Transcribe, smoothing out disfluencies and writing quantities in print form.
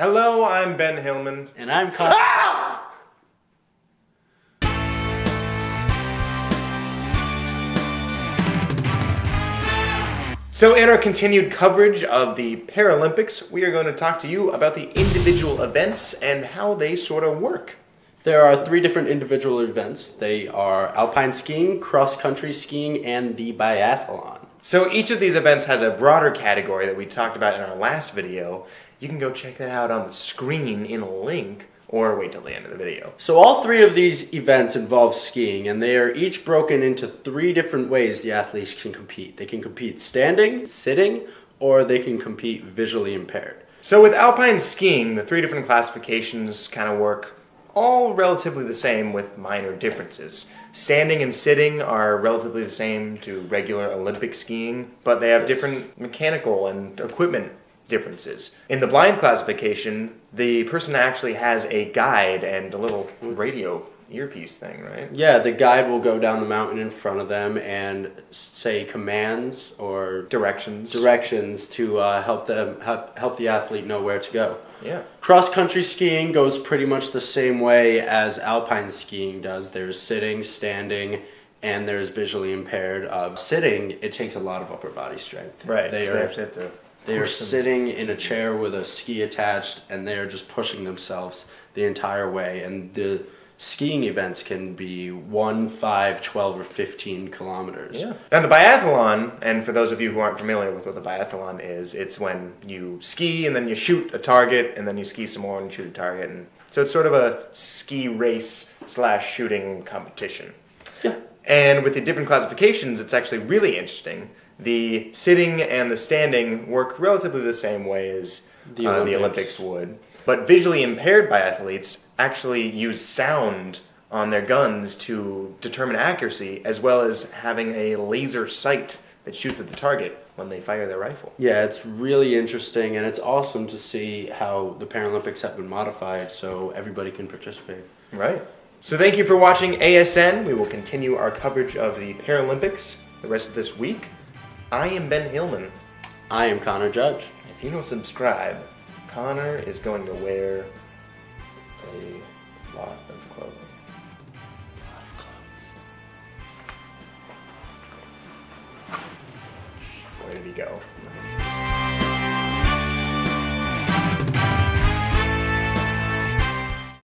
Hello, I'm Ben Hillman. And I'm Connor. So in our continued coverage of the Paralympics, we are going to talk to you about the individual events and how they sort of work. There are 3 different individual events. They are alpine skiing, cross-country skiing, and the biathlon. So each of these events has a broader category that we talked about in our last video. You can go check that out on the screen in a link, or wait till the end of the video. So all 3 of these events involve skiing, and they are each broken into 3 different ways the athletes can compete. They can compete standing, sitting, or they can compete visually impaired. So with alpine skiing, the 3 different classifications kind of work all relatively the same with minor differences. Standing and sitting are relatively the same to regular Olympic skiing, but they have different mechanical and equipment differences. In the blind classification, the person actually has a guide and a little radio earpiece thing, right? Yeah, the guide will go down the mountain in front of them and say commands or Directions to help the athlete know where to go. Yeah. Cross-country skiing goes pretty much the same way as alpine skiing does. There's sitting, standing, and there's visually impaired. Sitting, it takes a lot of upper body strength. Right. They are sitting in a chair with a ski attached, and they are just pushing themselves the entire way. And the skiing events can be 1, 5, 12, or 15 kilometers. Yeah. Now the biathlon, and for those of you who aren't familiar with what the biathlon is, it's when you ski and then you shoot a target and then you ski some more and shoot a target. And so it's sort of a ski race / shooting competition. Yeah. And with the different classifications, it's actually really interesting. The sitting and the standing work relatively the same way as the Olympics would. But visually impaired biathletes actually use sound on their guns to determine accuracy, as well as having a laser sight that shoots at the target when they fire their rifle. Yeah, it's really interesting, and it's awesome to see how the Paralympics have been modified so everybody can participate. Right. So thank you for watching ASN. We will continue our coverage of the Paralympics the rest of this week. I am Ben Hillman. I am Connor Judge. If you don't subscribe, Connor is going to wear a lot of clothing. Where did he go?